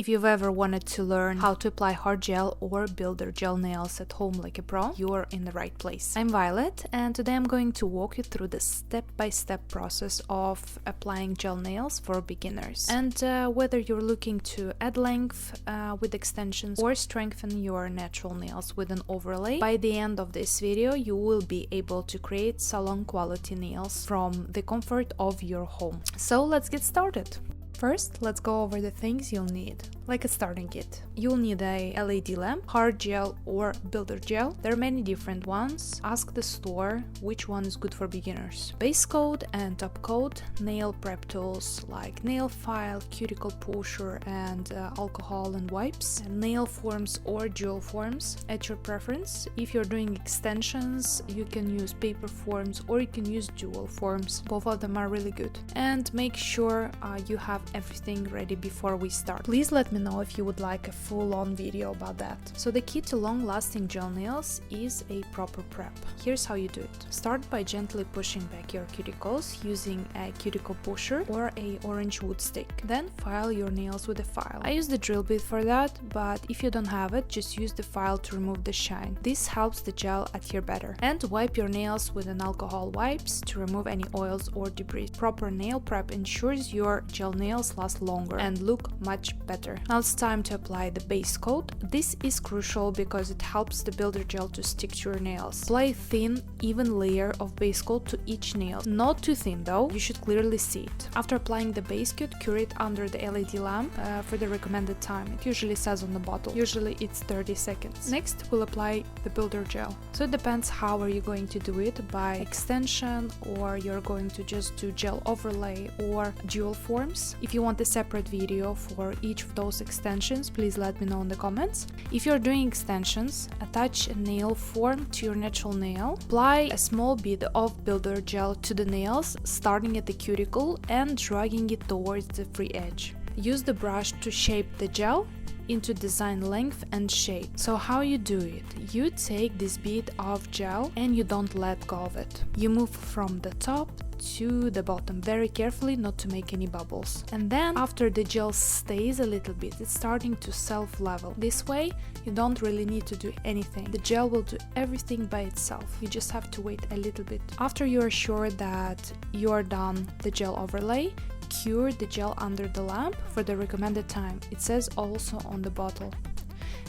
If you've ever wanted to learn how to apply hard gel or builder gel nails at home like a pro, you're in the right place. I'm Violet, and today I'm going to walk you through the step-by-step process of applying gel nails for beginners. And whether you're looking to add length with extensions or strengthen your natural nails with an overlay, by the end of this video you will be able to create salon quality nails from the comfort of your home. So let's get started. First, let's go over the things you'll need, like a starting kit. You'll need a LED lamp, hard gel or builder gel. There are many different ones. Ask the store which one is good for beginners. Base coat and top coat, nail prep tools like nail file, cuticle pusher and alcohol and wipes, and nail forms or jewel forms at your preference. If you're doing extensions, you can use paper forms or you can use jewel forms. Both of them are really good. And make sure you have everything ready before we start. Please let me know if you would like a full-on video about that. So the key to long-lasting gel nails is a proper prep. Here's how you do it. Start by gently pushing back your cuticles using a cuticle pusher or a orange wood stick. Then file your nails with a file. I use the drill bit for that, but if you don't have it, just use the file to remove the shine. This helps the gel adhere better. And wipe your nails with an alcohol wipes to remove any oils or debris. Proper nail prep ensures your gel nails last longer and look much better. Now it's time to apply the base coat. This is crucial because it helps the builder gel to stick to your nails. Apply a thin, even layer of base coat to each nail. Not too thin though, you should clearly see it. After applying the base coat, cure it under the LED lamp for the recommended time. It usually says on the bottle. Usually it's 30 seconds. Next, we'll apply the builder gel. So it depends how are you going to do it, by extension or you're going to just do gel overlay or jewel forms. If you want a separate video for each of those extensions, please let me know in the comments. If you're doing extensions, attach a nail form to your natural nail. Apply a small bit of builder gel to the nails, starting at the cuticle and dragging it towards the free edge. Use the brush to shape the gel into design length and shape. So how you do it? You take this bit of gel and you don't let go of it. You move from the top to the bottom very carefully, not to make any bubbles. And then after the gel stays a little bit, it's starting to self-level. This way you don't really need to do anything. The gel will do everything by itself. You just have to wait a little bit. After you are sure that you are done the gel overlay, cure the gel under the lamp for the recommended time. It says also on the bottle.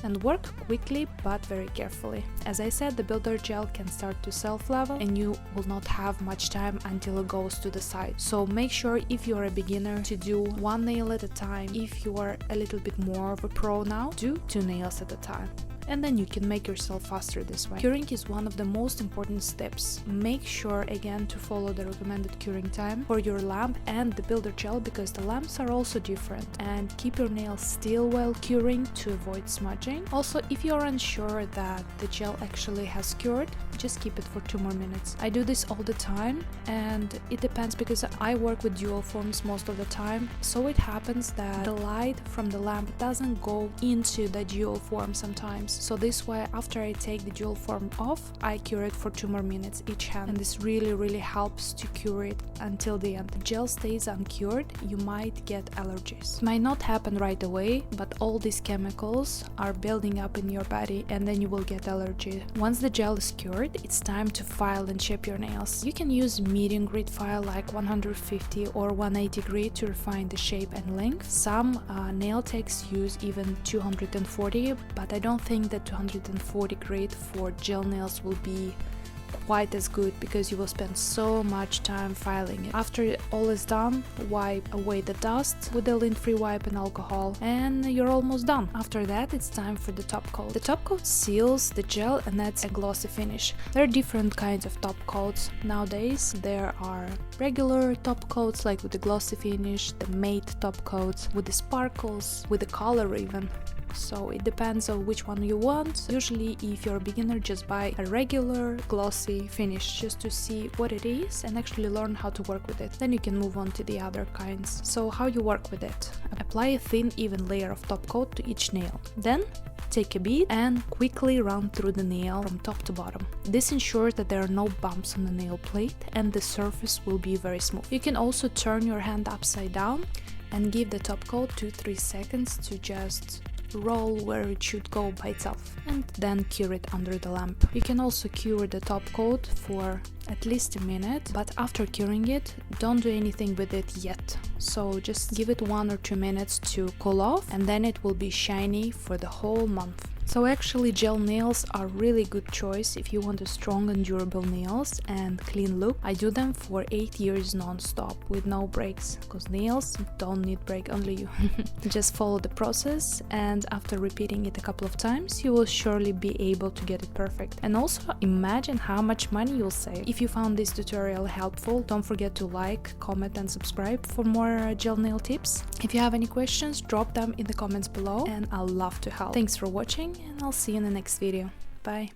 And work quickly but very carefully. As I said, the builder gel can start to self-level and you will not have much time until it goes to the side. So make sure, if you're a beginner, to do one nail at a time. If you are a little bit more of a pro now, do 2 nails at a time. And then you can make yourself faster this way. Curing is one of the most important steps. Make sure again to follow the recommended curing time for your lamp and the builder gel, because the lamps are also different, and keep your nails still while curing to avoid smudging. Also, if you're unsure that the gel actually has cured, just keep it for 2 more minutes. I do this all the time, and it depends because I work with jewel forms most of the time, so it happens that the light from the lamp doesn't go into the jewel form sometimes. So this way, after I take the jewel form off, I cure it for 2 more minutes each hand, and this really helps to cure it until the end. The gel stays uncured, you might get allergies. It might not happen right away, but all these chemicals are building up in your body and then you will get allergy. Once the gel is cured, it's time to file and shape your nails. You can use medium grit file like 150 or 180 grit to refine the shape and length. Some nail techs use even 240, but I don't think that 240 grit for gel nails will be quite as good, because you will spend so much time filing it. After all is done, wipe away the dust with a lint-free wipe and alcohol, and you're almost done. After that, it's time for the top coat. The top coat seals the gel and adds a glossy finish. There are different kinds of top coats nowadays. There are regular top coats like with the glossy finish, the matte top coats with the sparkles, with the color even. So it depends on which one you want. Usually if you're a beginner, just buy a regular glossy finish just to see what it is and actually learn how to work with it. Then you can move on to the other kinds. So how you work with it? Apply a thin even layer of top coat to each nail. Then take a bead and quickly run through the nail from top to bottom. This ensures that there are no bumps on the nail plate and the surface will be very smooth. You can also turn your hand upside down and give the top coat 2-3 seconds to just roll where it should go by itself, and then cure it under the lamp. You can also cure the top coat for at least a minute, but after curing it, don't do anything with it yet. So just give it 1 or 2 minutes to cool off, and then it will be shiny for the whole month. So actually gel nails are really good choice if you want a strong and durable nails and clean look. I do them for 8 years non-stop with no breaks, because nails don't need break, only you. Just follow the process, and after repeating it a couple of times you will surely be able to get it perfect. And also imagine how much money you'll save. If you found this tutorial helpful, don't forget to like, comment and subscribe for more gel nail tips. If you have any questions, drop them in the comments below and I'll love to help. Thanks for watching, and I'll see you in the next video. Bye!